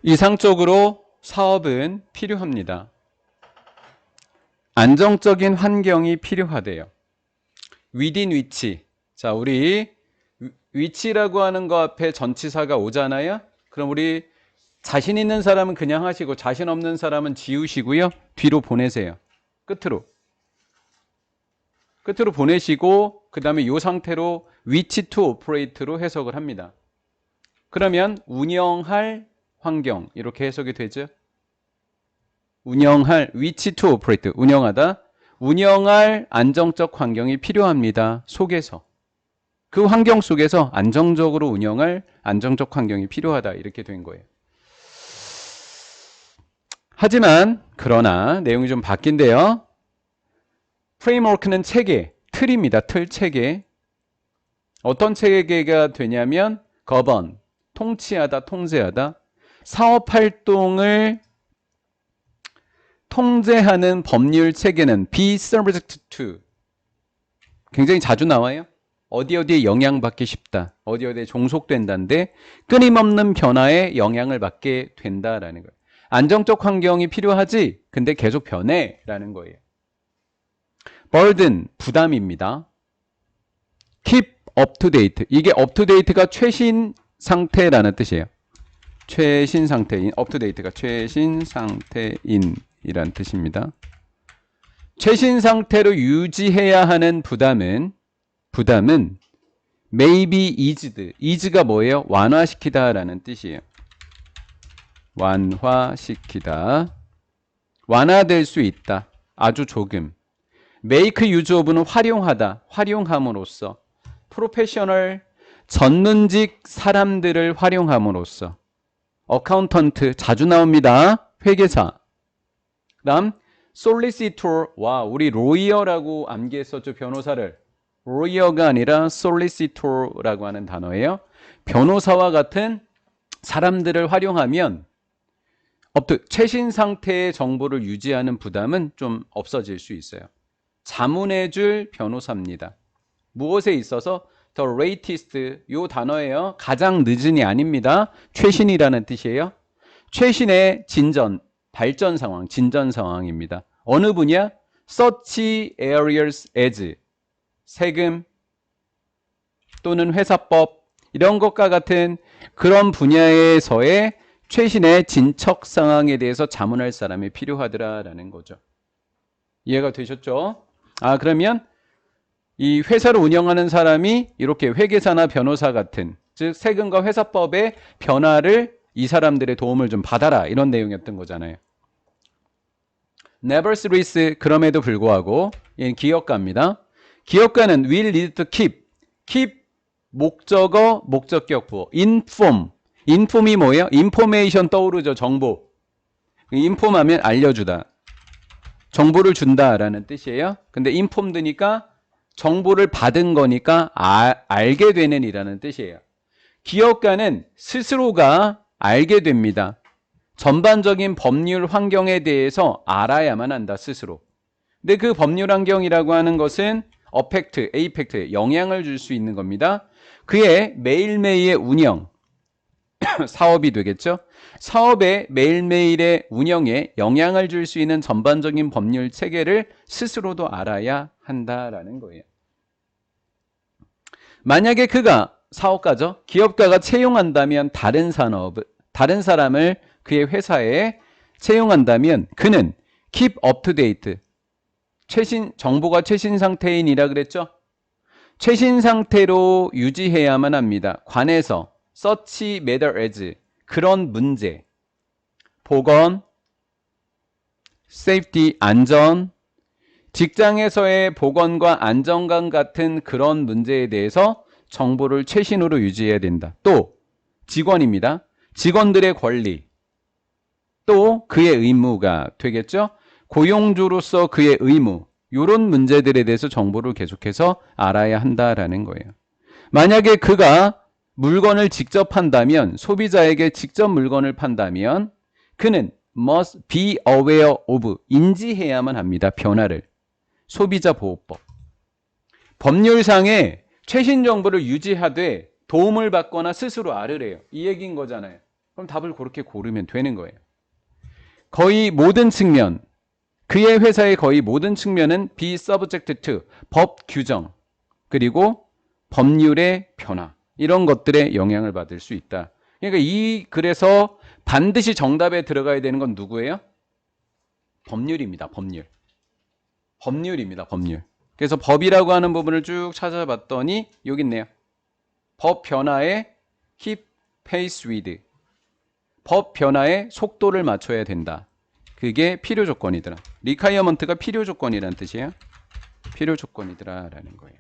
이상적으로 사업은 필요합니다. 안정적인 환경이 필요하대요. within 위치. 자, 우리 위치라고 하는 거 앞에 전치사가 오잖아요. 그럼 우리 자신 있는 사람은 그냥 하시고 자신 없는 사람은 지우시고요. 뒤로 보내세요. 끝으로 보내시고 그 다음에 이 상태로 위치 to operate로 해석을 합니다. 그러면 운영할 환경 이렇게 해석이 되죠. 운영할 위치 to operate 운영하다 운영할 안정적 환경이 필요합니다. 속에서 그 환경 속에서 안정적으로 운영할 안정적 환경이 필요하다 이렇게 된 거예요. 하지만 그러나 내용이 좀 바뀐대요. 프레임워크는 체계, 틀입니다. 틀 체계. 어떤 체계가 되냐면 govern, 통치하다, 통제하다. 사업 활동을 통제하는 법률 체계는 be subject to. 굉장히 자주 나와요. 어디에 영향받기 쉽다. 어디에 종속된다인데 끊임없는 변화에 영향을 받게 된다라는 거예요. 안정적 환경이 필요하지 근데 계속 변해라는 거예요. burden, 부담입니다. keep up to date. 이게 up to date가 최신 상태라는 뜻이에요. 최신 상태인, up to date가 최신 상태인이란 뜻입니다. 최신 상태로 유지해야 하는 부담은 may be eased. ease가 뭐예요? 완화시키다 라는 뜻이에요. 완화시키다. 완화될 수 있다. 아주 조금. make use of는 활용하다. 활용함으로써. 프로페셔널 전문직 사람들을 활용함으로써. 어카운턴트 자주 나옵니다. 회계사. 그다음 솔리시터. 와, 우리 로이어라고 암기했었죠. 변호사를. 로이어가 아니라 솔리시터라고 하는 단어예요. 변호사와 같은 사람들을 활용하면 최신 상태의 정보를 유지하는 부담은 좀 없어질 수 있어요. 자문해줄 변호사입니다. 무엇에 있어서 the latest 요 단어예요. 가장 늦은이 아닙니다. 최신이라는 뜻이에요. 최신의 진전, 발전 상황, 진전 상황입니다. 어느 분야? such areas as 세금 또는 회사법 이런 것과 같은 그런 분야에서의 최신의 진척 상황에 대해서 자문할 사람이 필요하더라라는 거죠. 이해가 되셨죠? 그러면 이 회사를 운영하는 사람이 이렇게 회계사나 변호사 같은 즉 세금과 회사법의 변화를 이 사람들의 도움을 좀 받아라 이런 내용이었던 거잖아요. Nevertheless 그럼에도 불구하고 얘는 기업가입니다. 기업가는 will lead to keep 목적어 목적격부 inform이 뭐예요? information 떠오르죠. 정보. inform하면 알려주다. 정보를 준다라는 뜻이에요. 근데 informed니까 정보를 받은 거니까 알게 되는 이라는 뜻이에요. 기업가는 스스로가 알게 됩니다. 전반적인 법률 환경에 대해서 알아야만 한다. 스스로. 근데 그 법률 환경이라고 하는 것은 affect에 영향을 줄 수 있는 겁니다. 그의 매일매일의 운영 사업이 되겠죠. 사업의 매일매일의 운영에 영향을 줄 수 있는 전반적인 법률 체계를 스스로도 알아야 한다라는 거예요. 만약에 그가 사업가죠. 기업가가 채용한다면 다른 사람을 그의 회사에 채용한다면 그는 keep up to date. 정보가 최신 상태인이라 그랬죠. 최신 상태로 유지해야만 합니다. 관해서 such matter as 그런 문제, 보건, safety, 안전, 직장에서의 보건과 안정감 같은 그런 문제에 대해서 정보를 최신으로 유지해야 된다. 또 직원입니다. 직원들의 권리, 또 그의 의무가 되겠죠. 고용주로서 그의 의무, 이런 문제들에 대해서 정보를 계속해서 알아야 한다라는 거예요. 만약에 그가 물건을 직접 판다면, 소비자에게 직접 물건을 판다면 그는 must be aware of, 인지해야만 합니다. 변화를. 소비자 보호법. 법률상에 최신 정보를 유지하되 도움을 받거나 스스로 알으래요. 이 얘기인 거잖아요. 그럼 답을 그렇게 고르면 되는 거예요. 거의 모든 측면, 그의 회사의 거의 모든 측면은 be subject to, 법 규정, 그리고 법률의 변화, 이런 것들에 영향을 받을 수 있다. 그러니까 이 글에서 반드시 정답에 들어가야 되는 건 누구예요? 법률입니다. 법률. 법률입니다. 법률. 그래서 법이라고 하는 부분을 쭉 찾아봤더니 여기 있네요. 법 변화에 keep pace with. 법 변화에 속도를 맞춰야 된다. 그게 필요 조건이더라. requirement가 필요 조건이라는 뜻이에요. 필요 조건이더라 라는 거예요.